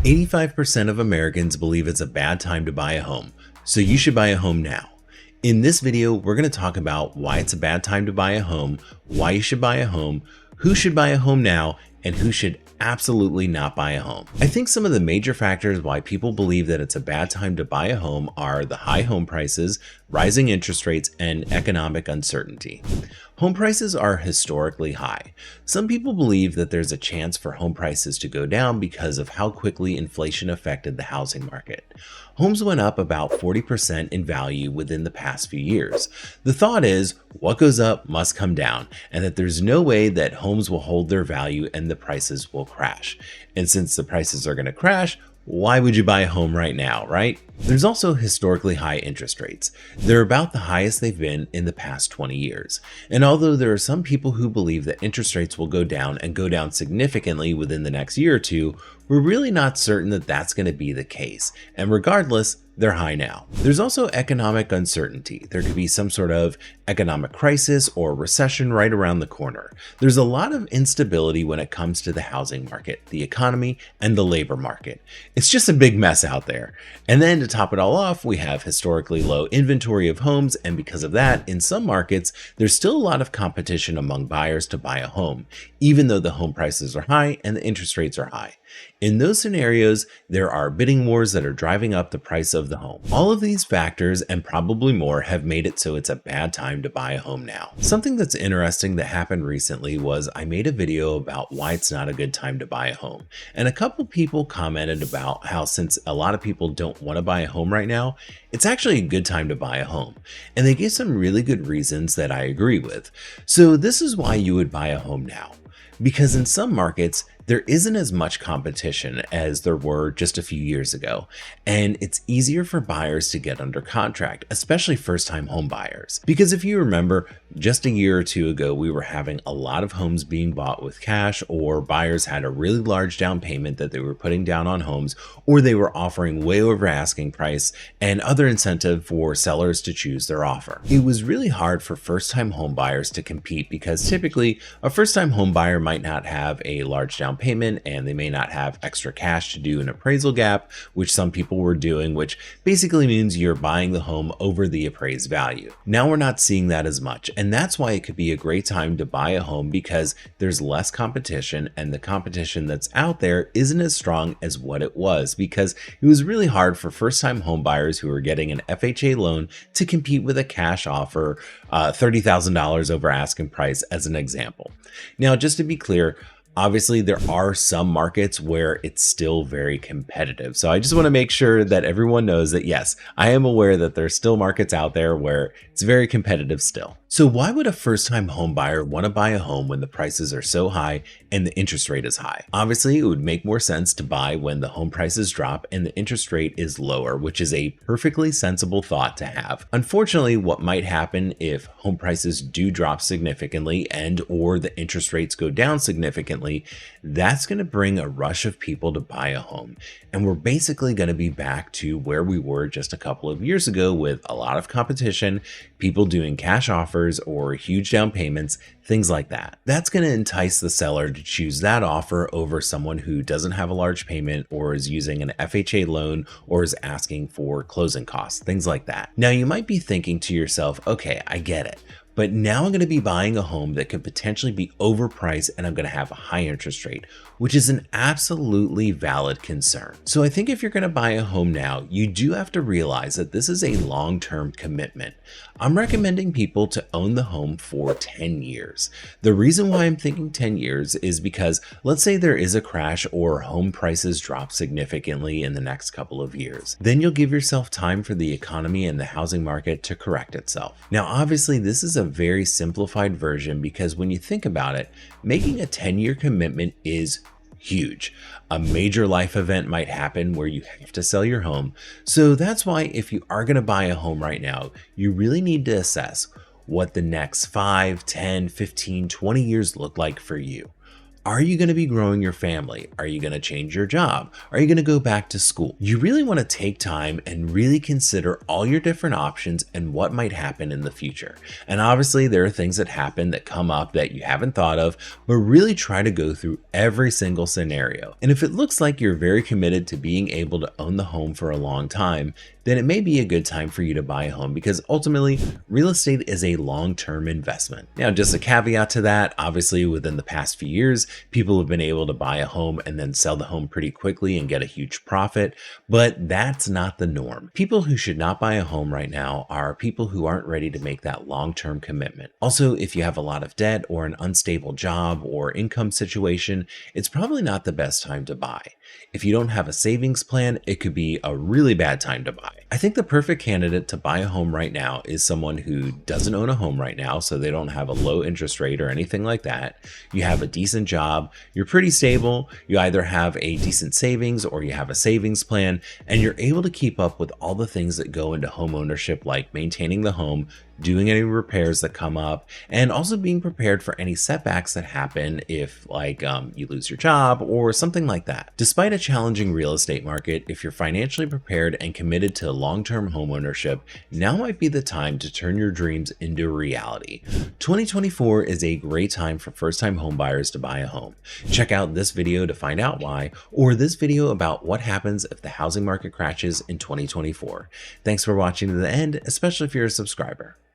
85% of Americans believe it's a bad time to buy a home, so you should buy a home now. In this video, we're going to talk about why it's a bad time to buy a home, why you should buy a home, who should buy a home now, and who should absolutely not buy a home. I think some of the major factors why people believe that it's a bad time to buy a home are the high home prices, rising interest rates, and economic uncertainty. Home prices are historically high. Some people believe that there's a chance for home prices to go down because of how quickly inflation affected the housing market. Homes went up about 40% in value within the past few years. The thought is, what goes up must come down, and that there's no way that homes will hold their value and the prices will crash. And since the prices are going to crash, why would you buy a home right now, right? There's also historically high interest rates. They're about the highest they've been in the past 20 years. And although there are some people who believe that interest rates will go down and go down significantly within the next year or two, we're really not certain that that's going to be the case. And regardless, they're high now. There's also economic uncertainty. There could be some sort of economic crisis or recession right around the corner. There's a lot of instability when it comes to the housing market, the economy, and the labor market. It's just a big mess out there. And then to top it all off, we have historically low inventory of homes, and because of that, in some markets, there's still a lot of competition among buyers to buy a home, even though the home prices are high and the interest rates are high. In those scenarios, there are bidding wars that are driving up the price of the home. All of these factors and probably more have made it so it's a bad time to buy a home now. Something that's interesting that happened recently was I made a video about why it's not a good time to buy a home. And a couple people commented about how since a lot of people don't want to buy a home right now, it's actually a good time to buy a home. And they gave some really good reasons that I agree with. So this is why you would buy a home now. Because in some markets, there isn't as much competition as there were just a few years ago, and it's easier for buyers to get under contract, especially first-time home buyers. Because if you remember, just a year or two ago, we were having a lot of homes being bought with cash, or buyers had a really large down payment that they were putting down on homes, or they were offering way over asking price and other incentive for sellers to choose their offer. It was really hard for first-time home buyers to compete because typically a first-time home buyer might not have a large down payment and they may not have extra cash to do an appraisal gap, which some people were doing, which basically means you're buying the home over the appraised value. Now we're not seeing that as much, and that's why it could be a great time to buy a home because there's less competition, and the competition that's out there isn't as strong as what it was because it was really hard for first-time home buyers who were getting an FHA loan to compete with a cash offer, $30,000 over asking price as an example. Now, just to be clear, obviously, there are some markets where it's still very competitive. So I just want to make sure that everyone knows that, yes, I am aware that there's still markets out there where it's very competitive still. So why would a first-time home buyer want to buy a home when the prices are so high and the interest rate is high? Obviously, it would make more sense to buy when the home prices drop and the interest rate is lower, which is a perfectly sensible thought to have. Unfortunately, what might happen if home prices do drop significantly and or the interest rates go down significantly, that's going to bring a rush of people to buy a home. And we're basically going to be back to where we were just a couple of years ago with a lot of competition, people doing cash offers or huge down payments, things like that. That's going to entice the seller to choose that offer over someone who doesn't have a large payment or is using an FHA loan or is asking for closing costs, things like that. Now you might be thinking to yourself, okay, I get it. But now I'm going to be buying a home that could potentially be overpriced and I'm going to have a high interest rate, which is an absolutely valid concern. So I think if you're going to buy a home now, you do have to realize that this is a long-term commitment. I'm recommending people to own the home for 10 years. The reason why I'm thinking 10 years is because let's say there is a crash or home prices drop significantly in the next couple of years. Then you'll give yourself time for the economy and the housing market to correct itself. Now, obviously, this is a very simplified version because when you think about it, making a 10-year commitment is huge. A major life event might happen where you have to sell your home. So that's why if you are going to buy a home right now, you really need to assess what the next 5, 10, 15, 20 years look like for you. Are you going to be growing your family? Are you going to change your job? Are you going to go back to school? You really want to take time and really consider all your different options and what might happen in the future. And obviously there are things that happen that come up that you haven't thought of, but really try to go through every single scenario. And if it looks like you're very committed to being able to own the home for a long time, then it may be a good time for you to buy a home, because ultimately real estate is a long-term investment. Now, just a caveat to that, obviously within the past few years, people have been able to buy a home and then sell the home pretty quickly and get a huge profit, but that's not the norm. People who should not buy a home right now are people who aren't ready to make that long-term commitment. Also, if you have a lot of debt or an unstable job or income situation, it's probably not the best time to buy. If you don't have a savings plan, it could be a really bad time to buy. I think the perfect candidate to buy a home right now is someone who doesn't own a home right now, so they don't have a low interest rate or anything like that. You have a decent job, you're pretty stable, you either have a decent savings or you have a savings plan, and you're able to keep up with all the things that go into home ownership, like maintaining the home, doing any repairs that come up, and also being prepared for any setbacks that happen if you lose your job or something like that. Despite a challenging real estate market, if you're financially prepared and committed to long-term home ownership, now might be the time to turn your dreams into reality. 2024 is a great time for first-time home buyers to buy a home. Check out this video to find out why, or this video about what happens if the housing market crashes in 2024. Thanks for watching to the end, especially if you're a subscriber.